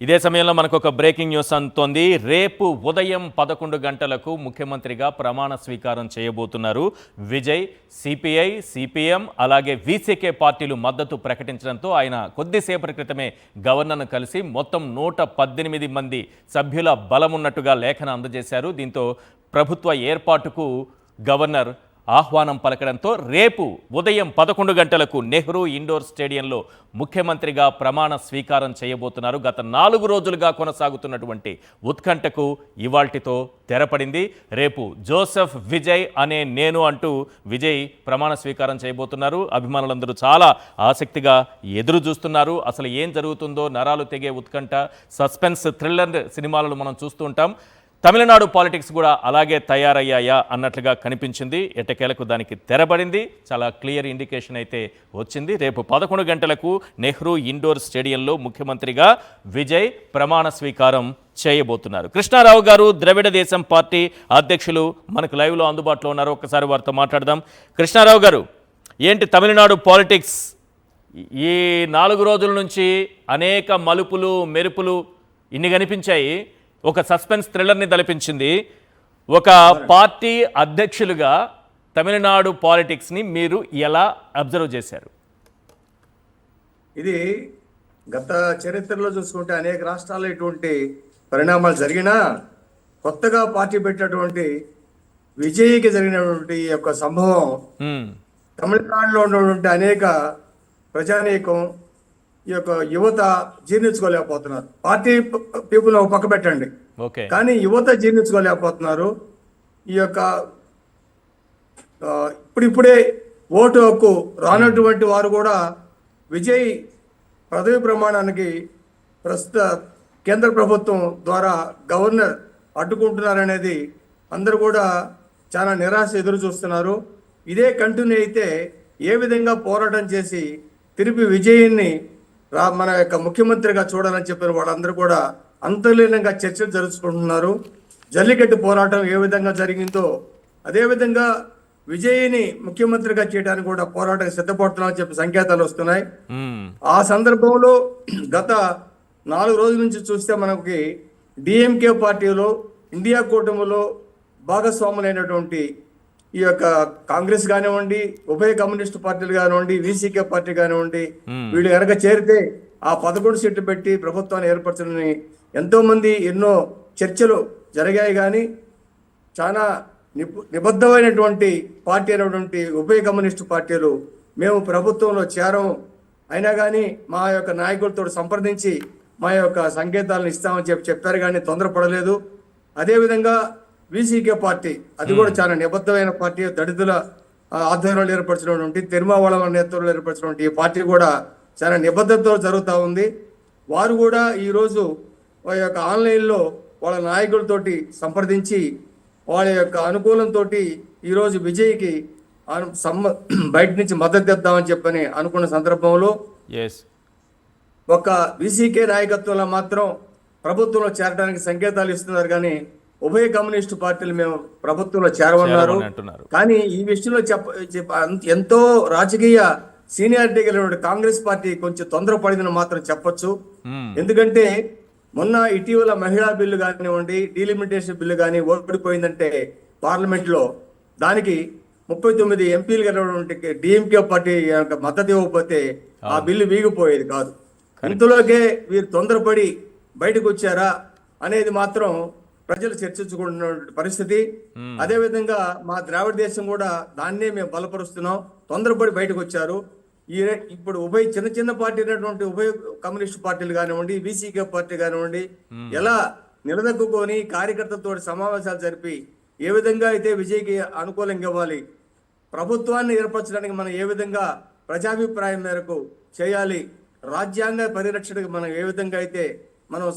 ఇదే సమయంలో మనకు ఒక బ్రేకింగ్ న్యూస్ అందుతోంది. రేపు ఉదయం 11 గంటలకు ముఖ్యమంత్రిగా ప్రమాణ స్వీకారం చేయబోతున్నారు విజయ్. సిపిఐ, సిపిఎం అలాగే వీసీకే పార్టీలు మద్దతు ప్రకటించడంతో ఆయన కొద్దిసేపటి క్రితమే గవర్నర్ను కలిసి మొత్తం 118 మంది సభ్యుల బలమున్నట్టుగా లేఖను అందజేశారు. దీంతో ప్రభుత్వ ఏర్పాటుకు గవర్నర్ ఆహ్వానం పలకడంతో రేపు ఉదయం 11 గంటలకు నెహ్రూ ఇండోర్ స్టేడియంలో ముఖ్యమంత్రిగా ప్రమాణ స్వీకారం చేయబోతున్నారు. గత 4 రోజులుగా కొనసాగుతున్నటువంటి ఉత్కంఠకు ఇవాల్టితో తెరపడింది. రేపు జోసెఫ్ విజయ్ అనే నేను అంటూ విజయ్ ప్రమాణ స్వీకారం చేయబోతున్నారు. అభిమానులందరూ చాలా ఆసక్తిగా ఎదురు చూస్తున్నారు. అసలు ఏం జరుగుతుందో నరాలు తెగే ఉత్కంఠ, సస్పెన్స్, థ్రిల్లర్ సినిమాలను మనం చూస్తూ ఉంటాం. తమిళనాడు పాలిటిక్స్ కూడా అలాగే తయారయ్యాయా అన్నట్లుగా కనిపించింది. ఎట్టకేలకు దానికి తెరబడింది. చాలా క్లియర్ ఇండికేషన్ అయితే వచ్చింది. రేపు 11 గంటలకు నెహ్రూ ఇండోర్ స్టేడియంలో ముఖ్యమంత్రిగా విజయ్ ప్రమాణ స్వీకారం చేయబోతున్నారు. కృష్ణారావు గారు ద్రవిడ దేశం పార్టీ అధ్యక్షులు మనకు లైవ్లో అందుబాటులో ఉన్నారు. ఒక్కసారి వారితో మాట్లాడదాం. కృష్ణారావు గారు, ఏంటి తమిళనాడు పాలిటిక్స్ ఈ 4 రోజుల నుంచి అనేక మలుపులు మెరుపులు ఇన్ని కనిపించాయి. ఒక సస్పెన్స్ థ్రిల్లర్ని తలపించింది. ఒక పార్టీ అధ్యక్షులుగా తమిళనాడు పాలిటిక్స్ని మీరు ఎలా అబ్జర్వ్ చేశారు? ఇది గత చరిత్రలో చూసుకుంటే అనేక రాష్ట్రాల్లో ఇటువంటి పరిణామాలు జరిగినా కొత్తగా పార్టీ పెట్టినటువంటి విజయ్కి జరిగినటువంటి యొక్క సంభవం తమిళనాడులో ఉన్నటువంటి అనేక ప్రజానీకం, ఈ యొక్క యువత జీర్ణించుకోలేకపోతున్నారు. పార్టీ పీపుల్ ఒక పక్క పెట్టండి, కానీ యువత జీర్ణించుకోలేకపోతున్నారు. ఈ యొక్క ఇప్పుడిప్పుడే ఓటు హక్కు రానటువంటి వారు కూడా విజయ్ పదవి ప్రమాణానికి ప్రస్తుత కేంద్ర ప్రభుత్వం ద్వారా గవర్నర్ అడ్డుకుంటున్నారనేది అందరూ కూడా చాలా నిరాశ ఎదురు చూస్తున్నారు. ఇదే కంటిన్యూ అయితే ఏ విధంగా పోరాటం చేసి తిరిగి విజయ్ని మన యొక్క ముఖ్యమంత్రిగా చూడాలని చెప్పిన వాళ్ళందరూ కూడా అంతర్లీనంగా చర్చలు జరుపుకుంటున్నారు. జల్లికట్టు పోరాటం ఏ విధంగా జరిగిందో అదేవిధంగా విజయ్ని ముఖ్యమంత్రిగా చేయడానికి కూడా పోరాటం సిద్ధపడుతున్నామని చెప్పి సంకేతాలు వస్తున్నాయి. ఆ సందర్భంలో గత 4 రోజుల నుంచి చూస్తే మనకి డిఎంకే పార్టీలో, ఇండియా కూటమిలో భాగస్వాములైనటువంటి ఈ యొక్క కాంగ్రెస్ కానివ్వండి, ఉభయ కమ్యూనిస్టు పార్టీలు కానివ్వండి, వీసీకే పార్టీ కానివ్వండి, వీళ్ళు కనుక చేరితే ఆ 11 సీట్లు పెట్టి ప్రభుత్వాన్ని ఏర్పరచాలని ఎంతో మంది ఎన్నో చర్చలు జరిగాయి. కానీ చాలా నిబద్ధమైనటువంటి పార్టీ అయినటువంటి ఉభయ కమ్యూనిస్టు పార్టీలు మేము ప్రభుత్వంలో చేరము, అయినా కానీ మా యొక్క నాయకులతో సంప్రదించి మా యొక్క సంకేతాలను ఇస్తామని చెప్పారు, కానీ తొందరపడలేదు. అదేవిధంగా వీసీకే పార్టీ, అది కూడా చాలా నిబద్ధమైన పార్టీ, దళితుల ఆధ్వర్యంలో ఏర్పరిచినటువంటి, తిరుమావళ నేతృత్వంలో ఏర్పరిచినటువంటి ఈ పార్టీ కూడా చాలా నిబద్ధతతో జరుగుతూ ఉంది. వారు కూడా ఈరోజు వాళ్ళ యొక్క ఆన్లైన్లో వాళ్ళ నాయకులతోటి సంప్రదించి వాళ్ళ యొక్క అనుకూలంతో ఈరోజు విజయ్కి బయట నుంచి మద్దతు ఇద్దామని చెప్పని అనుకున్న సందర్భంలో ఒక వీసీకే నాయకత్వంలో మాత్రం ప్రభుత్వంలో చేరడానికి సంకేతాలు ఇస్తున్నారు, కానీ ఉభయ కమ్యూనిస్టు పార్టీలు మేము ప్రభుత్వంలో చేరవన్నారు. కానీ ఈ విషయంలో ఎంతో రాజకీయ సీనియారిటీ కలిగిన కాంగ్రెస్ పార్టీ కొంచెం తొందరపడిందని మాత్రం చెప్పొచ్చు. ఎందుకంటే మొన్న ఇటీవల మహిళా బిల్లు కానివ్వండి, డీలిమిటేషన్ బిల్లు కానీ ఓడిపోయిందంటే పార్లమెంట్ లో, దానికి 39 ఎంపీలు కలిగినటువంటి డిఎంకే పార్టీ మద్దతు ఇవ్వకపోతే ఆ బిల్లు వీగిపోయేది కాదు. ఇంతలోకే వీరు తొందరపడి బయటకు వచ్చారా అనేది మాత్రం ప్రజలు చర్చించుకుంటున్న పరిస్థితి. అదే విధంగా మా ద్రావిడ దేశం కూడా దాన్నే మేము బలపరుస్తున్నాం. తొందరపడి బయటకు వచ్చారు. ఇప్పుడు చిన్న చిన్న పార్టీ అయినటువంటి ఉభయ కమ్యూనిస్టు పార్టీలు కానివ్వండి, వీసీకే పార్టీ కానివ్వండి, ఎలా నిలదొక్కుని కార్యకర్తలతో సమావేశాలు జరిపి ఏ విధంగా అయితే విజయ్కి అనుకూలంగా ఇవ్వాలి, ప్రభుత్వాన్ని ఏర్పరచడానికి మనం ఏ విధంగా ప్రజాభిప్రాయం మేరకు చేయాలి, రాజ్యాంగ పరిరక్షణకు మనం ఏ విధంగా అయితే మనం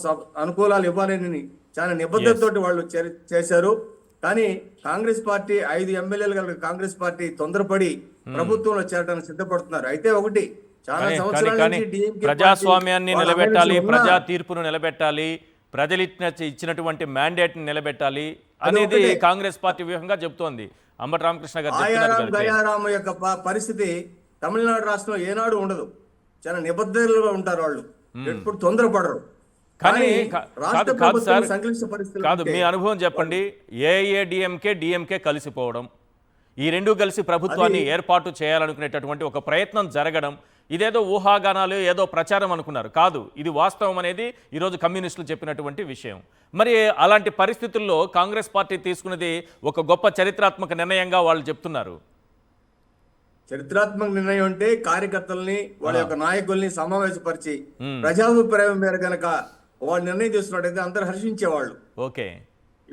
అనుకూలాలు ఇవ్వాలని చాలా నిబద్ధతతోటి వాళ్ళు చేశారు. కానీ కాంగ్రెస్ పార్టీ 5 ఎమ్మెల్యేలు కలిగిన కాంగ్రెస్ పార్టీ తొందరపడి ప్రభుత్వంలో చేరడానికి సిద్ధపడుతున్నారు. అయితే ఒకటి, చాలా సంవత్సరాల నుంచి ప్రజాస్వామ్యాన్ని నిలబెట్టాలి, ప్రజా తీర్పును నిలబెట్టాలి, ప్రజలు ఇచ్చినటువంటి మ్యాండేట్ ని నిలబెట్టాలి అనేది కాంగ్రెస్ పార్టీ వ్యూహంగా చెబుతోంది. అంబటి రామకృష్ణ గారు దయారామ యొక్క పరిస్థితి తమిళనాడు రాష్ట్రంలో ఏనాడు ఉండదు. చాలా నిబద్ధతలుగా ఉంటారు వాళ్ళు, ఎప్పుడు తొందరపడరు. కానీ రాష్ట్ర కాదు ప్రభుత్వం సార్, సంక్లిష్ట పరిస్థితులు కాదు ఉంటే మీ అనుభవం చెప్పండి. ఏఐఏడిఎంకే డిఎంకే కలిసిపోవడం, ఈ రెండు కలిసి ప్రభుత్వాన్ని ఏర్పాటు చేయాలనుకునేటటువంటి ఒక ప్రయత్నం జరగడం, ఇదేదో ఊహాగానాలు ఏదో ప్రచారం అనుకున్నారు కాదు, ఇది వాస్తవం అనేది ఈరోజు కమ్యూనిస్టులు చెప్పినటువంటి విషయం. మరి అలాంటి పరిస్థితుల్లో కాంగ్రెస్ పార్టీ తీసుకున్నది ఒక గొప్ప చరిత్రాత్మక నిర్ణయంగా వాళ్ళు చెప్తున్నారు. చరిత్రాత్మక నిర్ణయం అంటే కార్యకర్తల్ని వాళ్ళ యొక్క నాయకుల్ని సమావేశపరిచి ప్రజాభిప్రాయం మేర గనక వాళ్ళు నిర్ణయం తీసుకున్నట్టయితే అందరు హర్షించేవాళ్ళు. ఓకే,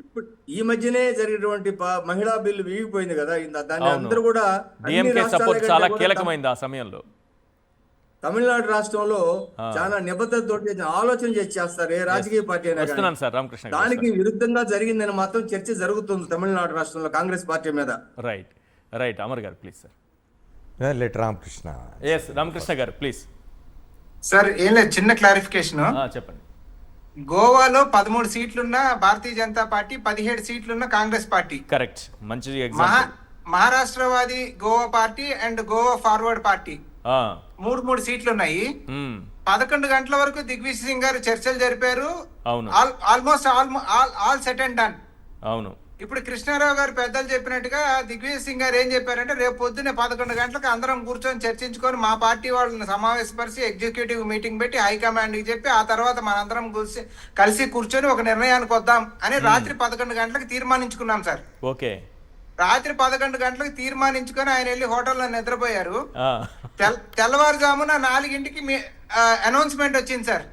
ఇప్పుడు ఈ మధ్యనే జరిగినటువంటి మహిళా బిల్లు వీగిపోయింది కదా, దాన్ని అందరూ కూడా అన్ని డిఎంకే రాష్ట్రాల సపోర్ట్ కంటే చాలా కూడా కీలకమైంది ఆ సమయంలో. తమిళనాడు రాష్ట్రంలో చాలా నిబద్ధతతో ఆలోచన చేసి చేస్తారు ఏ రాజకీయ పార్టీ అయినా కానీ. వస్తున్నాను సార్ రామకృష్ణ గారు. దానికి విరుద్ధంగా జరిగిందని మాత్రం చర్చ జరుగుతుంది తమిళనాడు రాష్ట్రంలో కాంగ్రెస్ పార్టీ మీద. రైట్ రైట్, అమర్ గారు please sir. Let Ramakrishna. S Ramakrishna గారు ప్లీజ్. సార్ ఏం లేదు, చిన్న క్లారిఫికేషన్. చెప్పండి. గోవాలో 13 సీట్లున్న భారతీయ జనతా పార్టీ, 17 సీట్లున్న కాంగ్రెస్ పార్టీ. కరెక్ట్, మంచి example. Maharashtrawadi Goa party and Goa forward party మూడు సీట్లు ఉన్నాయి. 11 గంటల వరకు దిగ్విజయ్ సింగ్ గారు చర్చలు జరిపారు. అవును, almost all set and done. అవును. ఇప్పుడు కృష్ణారావు గారు పెద్దలు చెప్పినట్టుగా దిగ్విజయ్ సింగ్ గారు ఏం చెప్పారంటే, రేపు పొద్దున్నే 11 గంటలకు అందరం కూర్చొని చర్చించుకొని మా పార్టీ వాళ్ళని సమావేశపరిచి ఎగ్జిక్యూటివ్ మీటింగ్ పెట్టి హైకమాండ్ కి చెప్పి ఆ తర్వాత మనందరం కలిసి కూర్చొని ఒక నిర్ణయానికి వద్దాం అని రాత్రి 11 గంటలకు తీర్మానించుకున్నాం సార్. ఓకే, రాత్రి 11 గంటలకు తీర్మానించుకొని ఆయన వెళ్ళి హోటల్లో నిద్రపోయారు. తెల్లవారుజామున 4ంటికి అనౌన్స్మెంట్ వచ్చింది sir.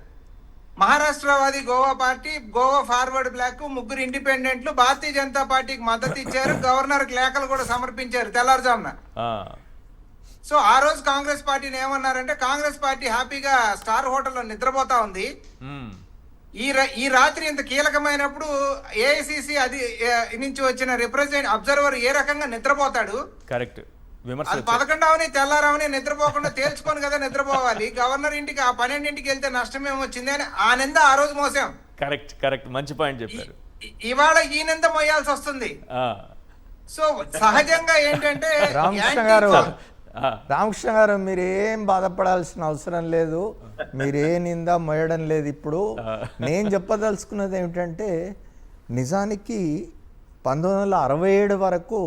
Maharashtrawadi Goa party, Goa forward bloc, 3 ఇండిపెండెంట్లు భారతీయ జనతా పార్టీకి మద్దతు ఇచ్చారు. గవర్నర్ లేఖలు కూడా సమర్పించారు తెల్లారుజామున. సో ఆ రోజు కాంగ్రెస్ పార్టీని ఏమన్నారంటే, కాంగ్రెస్ పార్టీ హ్యాపీగా స్టార్ హోటల్లో నిద్రపోతా ఉంది. ఈ రాత్రి ఇంత కీలకమైనప్పుడు ఏఐసిసి అది నుంచి వచ్చిన అబ్జర్వర్ ఏ రకంగా నిద్రపోతాడు? కరెక్ట్. అది 11 తెల్లారవని నిద్రపోకుండా తేల్చుకొని కదా నిద్రపోవాలి. గవర్నర్ ఇంటికి ఆ 12ంటికి వెళ్తే నష్టం ఏమొచ్చింది అని ఆ నింద ఆ రోజు మోసాం. కరెక్ట్ కరెక్ట్, మంచి పాయింట్ చెప్పారు. ఇవాళ ఈ నింద మోయాల్సి వస్తుంది. సో సహజంగా ఏంటంటే రామకృష్ణ గారు మీరేం బాధపడాల్సిన అవసరం లేదు, మీరే నింద మోయడం లేదు. ఇప్పుడు నేను చెప్పదలుచుకున్నది ఏమిటంటే, నిజానికి 1967 వరకు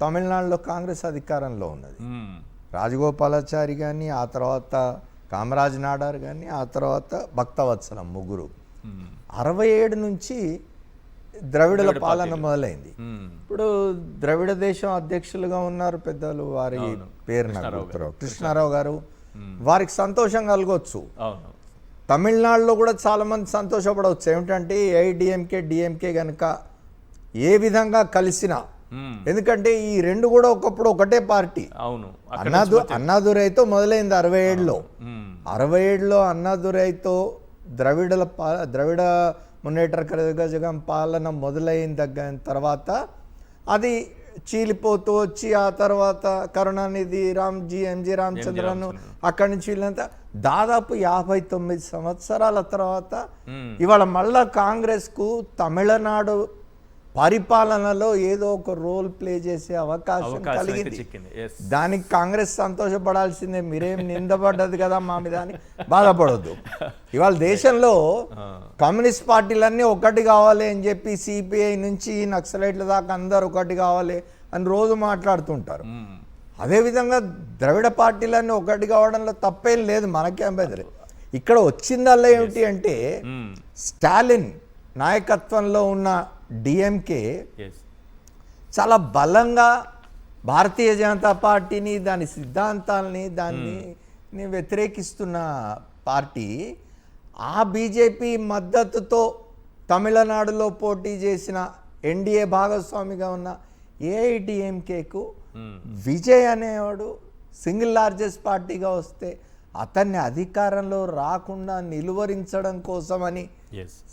తమిళనాడులో కాంగ్రెస్ అధికారంలో ఉన్నది. రాజగోపాలాచారి కానీ, ఆ తర్వాత కామరాజ్ నాడార్ కానీ, ఆ తర్వాత భక్తవత్సలం, ముగ్గురు. 67 నుంచి ద్రవిడుల పాలన మొదలైంది. ఇప్పుడు ద్రవిడ దేశం అధ్యక్షులుగా ఉన్నారు పెద్దలు, వారి పేరు కృష్ణారావు గారు. వారికి సంతోషం కలగవచ్చు. తమిళనాడులో కూడా చాలా మంది సంతోషపడవచ్చు. ఏమిటంటే ఏఐడిఎంకే డిఎంకే కనుక ఏ విధంగా కలిసినా, ఎందుకంటే ఈ రెండు కూడా ఒకప్పుడు ఒకటే పార్టీ. అవును, అన్నాదురైతో మొదలైంది 67లో. 67లో అన్నాదురైతో ద్రవిడ మున్నేట్ర కళగం పాలన మొదలైన తర్వాత అది చీలిపోతూ వచ్చి, ఆ తర్వాత కరుణానిధి, ఎంజి రామచంద్రన్, అక్కడి నుంచి వీళ్ళంతా దాదాపు 59 సంవత్సరాల తర్వాత ఇవాళ మళ్ళా కాంగ్రెస్కు తమిళనాడు పరిపాలనలో ఏదో ఒక రోల్ ప్లే చేసే అవకాశం కలిగింది. దానికి కాంగ్రెస్ సంతోషపడాల్సిందే. మీరేం నిందపడ్డది కదా మా మీద అని బాధపడద్దు. ఇవాళ దేశంలో కమ్యూనిస్ట్ పార్టీలన్నీ ఒకటి కావాలి అని చెప్పి సిపిఐ నుంచి నక్సలైట్ల దాకా అందరు ఒకటి కావాలి అని రోజు మాట్లాడుతుంటారు. అదేవిధంగా ద్రవిడ పార్టీలన్నీ ఒకటి కావడంలో తప్పేం లేదు, మనకేం బెదరు. ఇక్కడ వచ్చిందల్లా ఏమిటి అంటే, స్టాలిన్ నాయకత్వంలో ఉన్న డిఎంకే చాలా బలంగా భారతీయ జనతా పార్టీని, దాని సిద్ధాంతాలని, దాన్ని వ్యతిరేకిస్తున్న పార్టీ. ఆ బీజేపీ మద్దతుతో తమిళనాడులో పోటీ చేసిన ఎన్డీఏ భాగస్వామిగా ఉన్న ఏఐడిఎంకేకు విజయ్ అనేవాడు సింగిల్ లార్జెస్ట్ పార్టీగా వస్తే అతన్ని అధికారంలో రాకుండా నిలువరించడం కోసమని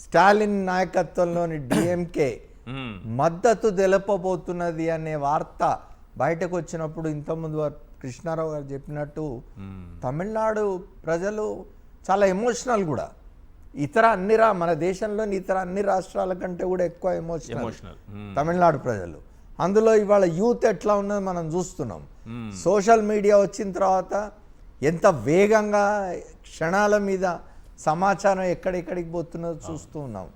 స్టాలిన్ నాయకత్వంలోని డిఎంకే మద్దతు తెలపబోతున్నది అనే వార్త బయటకు వచ్చినప్పుడు, ఇంతకుముందు కృష్ణారావు గారు చెప్పినట్టు తమిళనాడు ప్రజలు చాలా ఎమోషనల్ కూడా. మన దేశంలోని ఇతర అన్ని రాష్ట్రాల కంటే కూడా ఎక్కువ ఎమోషనల్ తమిళనాడు ప్రజలు. అందులో ఇవాళ యూత్ ఎట్లా ఉన్నది మనం చూస్తున్నాం. సోషల్ మీడియా వచ్చిన తర్వాత ఎంత వేగంగా క్షణాల మీద సమాచారం ఎక్కడెక్కడికి పోతున్నదో చూస్తూ ఉన్నాం.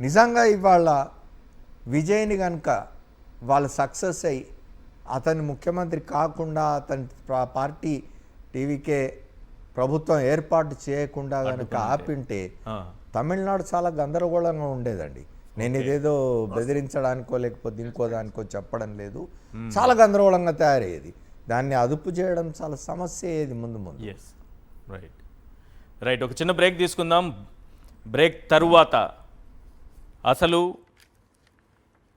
నిజంగా ఇవాళ విజయ్ని కనుక వాళ్ళ సక్సెస్ అయ్యి అతని ముఖ్యమంత్రి కాకుండా అతని పార్టీ టీవీకే ప్రభుత్వం ఏర్పాటు చేయకుండా కనుక ఆపింటే తమిళనాడు చాలా గందరగోళంగా ఉండేదండి. నేను ఇదేదో బెదిరించడానికో లేకపోతే ఇంకో దానికో చెప్పడం లేదు, చాలా గందరగోళంగా తయారయ్యేది. దాన్ని అదుపు చేయడం చాలా సమస్య అయ్యేది ముందు ముందు. Yes, right. ఒక చిన్న బ్రేక్ తీసుకుందాం. బ్రేక్ తరువాత అసలు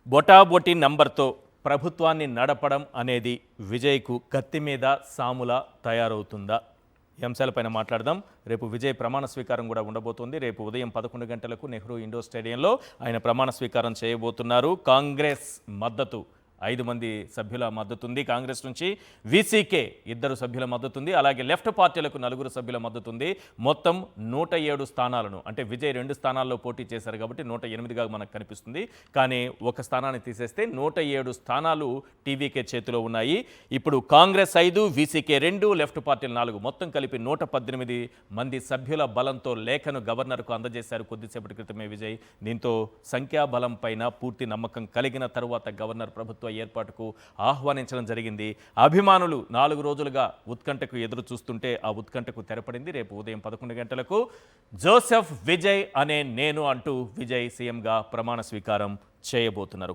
బొటాబొటి నంబర్తో ప్రభుత్వాన్ని నడపడం అనేది విజయ్కు కత్తి మీద సాములా తయారవుతుందా? ఈ అంశాలపైన మాట్లాడదాం. రేపు విజయ్ ప్రమాణ స్వీకారం కూడా ఉండబోతుంది. రేపు ఉదయం 11 గంటలకు నెహ్రూ ఇండోర్ స్టేడియంలో ఆయన ప్రమాణ స్వీకారం చేయబోతున్నారు. కాంగ్రెస్ మద్దతు 5 మంది సభ్యుల మద్దతు ఉంది. కాంగ్రెస్ నుంచి వీసీకే 2 సభ్యుల మద్దతు ఉంది. అలాగే లెఫ్ట్ పార్టీలకు 4 సభ్యుల మద్దతు ఉంది. మొత్తం 107 స్థానాలను, అంటే విజయ్ 2 స్థానాల్లో పోటీ చేశారు కాబట్టి 108గా మనకు కనిపిస్తుంది. కానీ ఒక స్థానాన్ని తీసేస్తే 107 స్థానాలు టీవీకే చేతిలో ఉన్నాయి. ఇప్పుడు కాంగ్రెస్ 5, వీసీకే 2, లెఫ్ట్ పార్టీలు 4, మొత్తం కలిపి 118 మంది సభ్యుల బలంతో లేఖను గవర్నర్కు అందజేశారు కొద్దిసేపటి క్రితమే విజయ్. దీంతో సంఖ్యాబలం పైన పూర్తి నమ్మకం కలిగిన తరువాత గవర్నర్ ప్రభుత్వ ఏర్పాటుకు ఆహ్వానించడం జరిగింది. అభిమానులు 4 రోజులుగా ఉత్కంఠకు ఎదురు చూస్తుంటే ఆ ఉత్కంఠకు తెరపడింది. రేపు ఉదయం 11 గంటలకు జోసెఫ్ విజయ్ అనే నేను అంటూ విజయ్ సీఎంగా ప్రమాణ స్వీకారం చేయబోతున్నారు.